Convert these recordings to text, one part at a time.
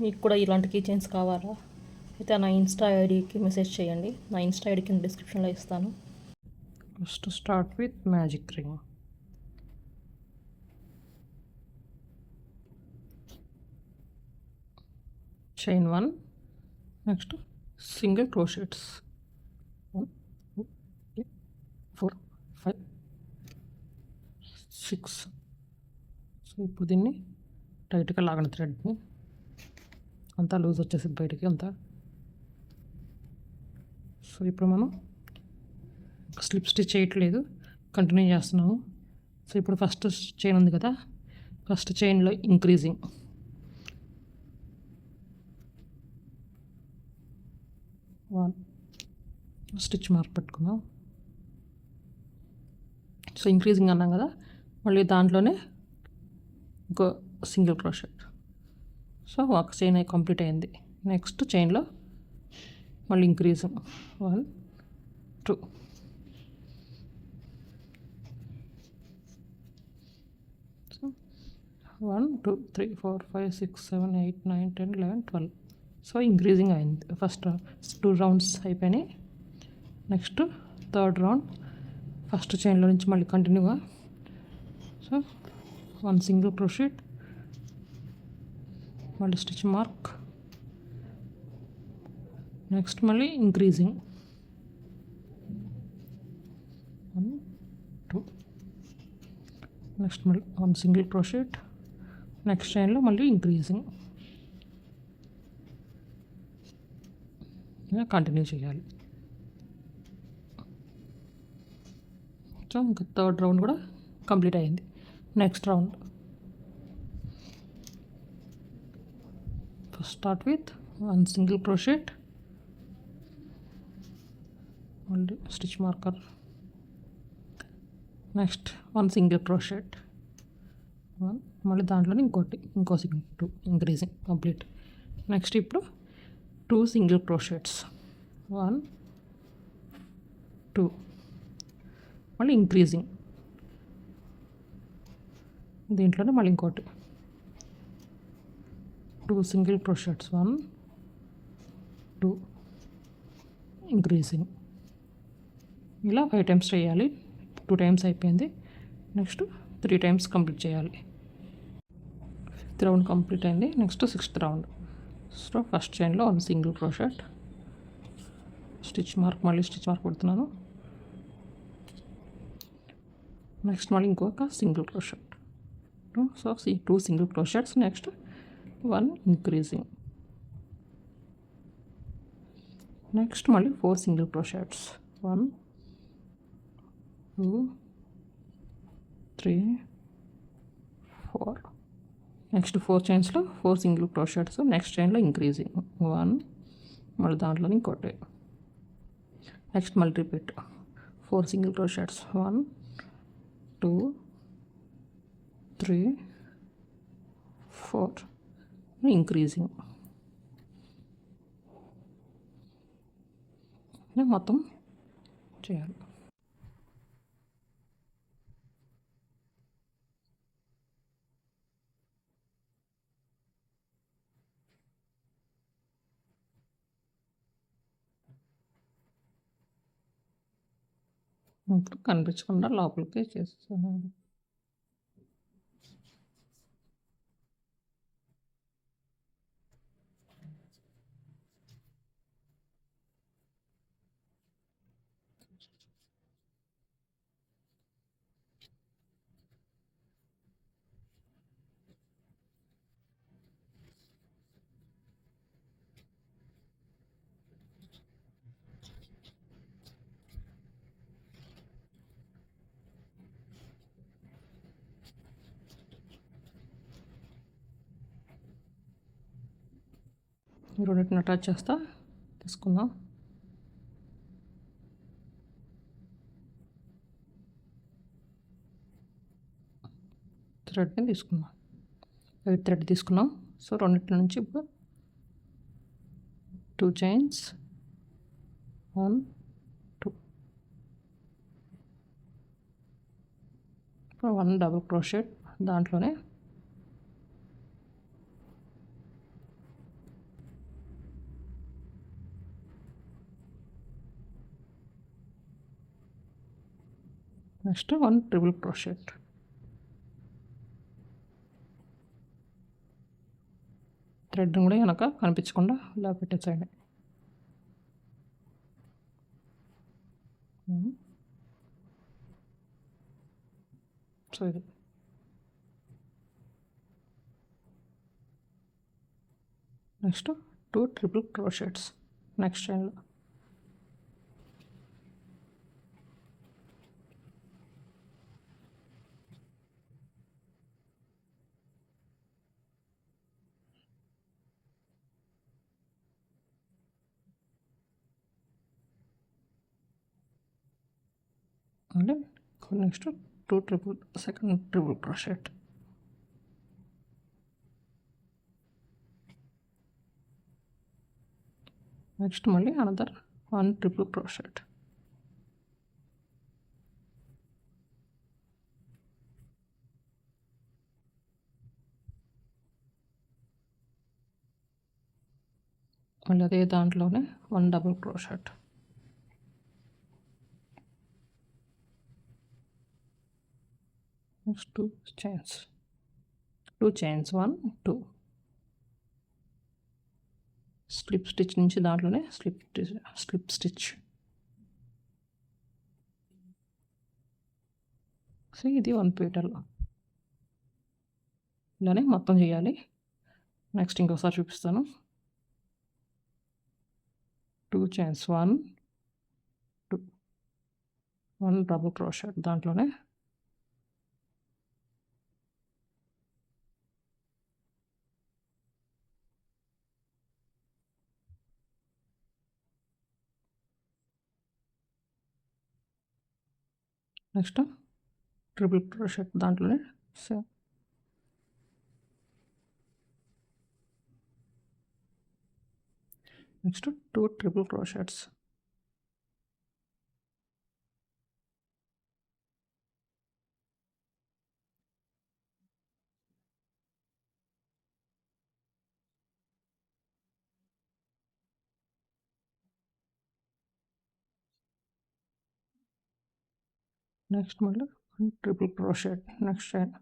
మీకు కూడా ఇలాంటి కీ చైన్స్ కావాలా అయితే నా ఇన్స్టా ఐడికి మెసేజ్ చేయండి. నా ఇన్స్టా ఐడి కింద డిస్క్రిప్షన్లో ఇస్తాను. First start with magic ring. Chain 1, next single crochets 1 2 3 4 5 6. So ఇప్పుడు దీన్ని టైట్గా లాగండి, థ్రెడ్ని అంతా లూజ్ వచ్చేసింది బయటికి అంతా. సో ఇప్పుడు మనం స్లిప్ స్టిచ్ చేయట్లేదు, కంటిన్యూ చేస్తున్నాము. సో ఇప్పుడు ఫస్ట్ చైన్ ఉంది కదా, ఫస్ట్ చైన్లో ఇంక్రీజింగ్ 1 స్టిచ్ మార్క్ పెట్టుకుందాం. సో ఇంక్రీజింగ్ అన్నాం కదా, మళ్ళీ దాంట్లోనే ఇంకో సింగిల్ క్రోషెట్. సో ఒక చైన్ కంప్లీట్ అయింది. నెక్స్ట్ చైన్లో మళ్ళీ ఇంక్రీజింగ్ 1 2. సో 1 2 3 4 5 6 7 8 9 10 11 12. సో ఇంక్రీజింగ్ అయింది. ఫస్ట్ 2 రౌండ్స్ అయిపోయినాయి. నెక్స్ట్ థర్డ్ రౌండ్ ఫస్ట్ చైన్లో నుంచి మళ్ళీ కంటిన్యూగా. సో 1 సింగిల్ క్రోషెట్, మళ్ళీ స్టిచ్ మార్క్, నెక్స్ట్ మళ్ళీ ఇంక్రీజింగ్ 1 2. నెక్స్ట్ మళ్ళీ 1 సింగిల్ క్రోషెట్, నెక్స్ట్ చైన్లో మళ్ళీ ఇంక్రీజింగ్. కంటిన్యూ చేయాలి. సో ఇంకా థర్డ్ రౌండ్ కూడా కంప్లీట్ అయింది. Next round first start with 1 single crochet, మళ్ళీ stitch marker, next 1 single crochet 1, మళ్ళీ దాంట్లోనే ఇంకో సింగిల్ 2 ఇంక్రీజింగ్ కంప్లీట్. నెక్స్ట్ ఇప్పుడు 2 సింగిల్ క్రోషెట్స్ 1 2, మళ్ళీ ఇంక్రీజింగ్ దీంట్లోనే మళ్ళీ ఇంకోటి 2 సింగిల్ క్రోషెట్స్ 1 2 ఇంక్రీజింగ్. ఇలా 5 టైమ్స్ చేయాలి. 2 టైమ్స్ అయిపోయింది. నెక్స్ట్ 3 టైమ్స్ కంప్లీట్ చేయాలి. 5th రౌండ్ కంప్లీట్ అయింది. Next 6th round. So first చైన్లో 1 సింగిల్ క్రోషెట్, స్టిచ్ మార్క్, మళ్ళీ స్టిచ్ మార్క్ పెడుతున్నాను. నెక్స్ట్ మళ్ళీ ఇంకొక single crochet. So 2 single crochets, next 1 increasing, next మళ్ళీ 4 సింగిల్ క్రోషెట్స్ 1 2 3 4. నెక్స్ట్ 4 చైన్స్లో 4 సింగిల్ క్రోషెట్స్, నెక్స్ట్ చైన్లో ఇంక్రీజింగ్ 1, మళ్ళీ దాంట్లో ఇంకోటి. నెక్స్ట్ మళ్ళీ రిపీట్ 4 సింగిల్ క్రోషెట్స్ 1 2 3 4 ఇంక్రీజింగ్. మొత్తం చేయాలి. ఇప్పుడు కనిపించకుండా లోపలికి చేస్తున్నాను. రెండింటిని అటాచ్ చేస్తా, తీసుకుందాం. థ్రెడ్ని తీసుకున్నాం, వైట్ థ్రెడ్ తీసుకున్నాం. సో రెండింటి నుంచి ఇప్పుడు 2 చైన్స్ 1 2, 1 డబుల్ క్రోషెట్, దాంట్లోనే నెక్స్ట్ 1 ట్రిపుల్ క్రోషెట్. థ్రెడ్ కూడా వెనక కనిపించకుండా ఇలా పెట్టేసేయండి. సో ఇది నెక్స్ట్ 2 ట్రిపుల్ క్రోషెట్స్ నెక్స్ట్ చైన్లో. అంటే next 2 second triple crochet. Next మళ్ళీ అనదర్ 1 ట్రిపుల్ క్రోషెట్. మళ్ళీ అదే దాంట్లోనే 1 double crochet. Next 2 chains, 1 2 slip stitch నుంచి దాంట్లోనే స్లిప్ స్టిచ్. సో ఇది 1 పీటర్లో ఇలానే మొత్తం చేయాలి. నెక్స్ట్ ఇంకోసారి చూపిస్తాను. 2 చైన్స్ 1 2 1 డబుల్ క్రోషెట్ దాంట్లోనే నెక్స్ట్ ట్రిపుల్ క్రోషెట్ దాంట్లోనే same. Next 2 triple crochets. Next మళ్ళీ triple crochet next chain.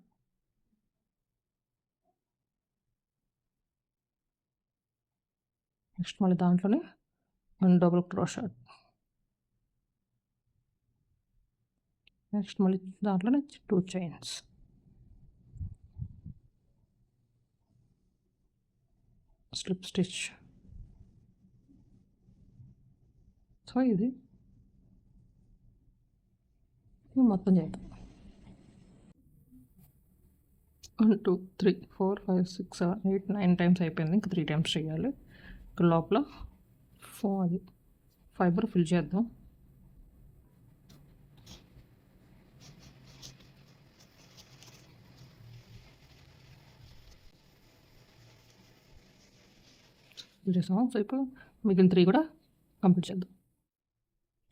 Next మళ్ళీ దాంట్లోనే 1 డబుల్ క్రోషెట్. నెక్స్ట్ మళ్ళీ దాంట్లోనే 2 చైన్స్. Slip stitch. సో ఇది మొత్తం చేద్దాం. 1 2 3 4 5 6 7 8 9 టైమ్స్ అయిపోయింది. ఇంకా 3 టైమ్స్ చేయాలి. ఇక్కడ లోపల అది ఫైబర్ ఫిల్ చేద్దాం. ఫిల్ చేసాము. సో ఇప్పుడు మిగిలిన 3 కూడా కంప్లీట్ చేద్దాం.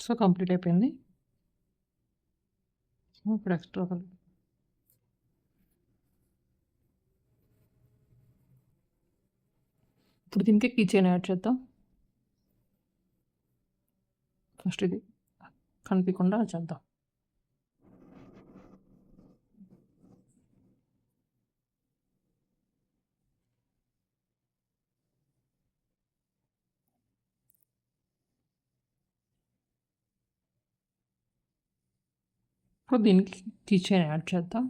సో కంప్లీట్ అయిపోయింది. ఇప్పుడు ఎక్స్ట్రా ఇప్పుడు దీనికి కీ చైన్ యాడ్ చేద్దాం. ఫస్ట్ ఇది కనిపించకుండా చేద్దాం. ఇప్పుడు దీనికి కీ చైన్ యాడ్ చేద్దాం.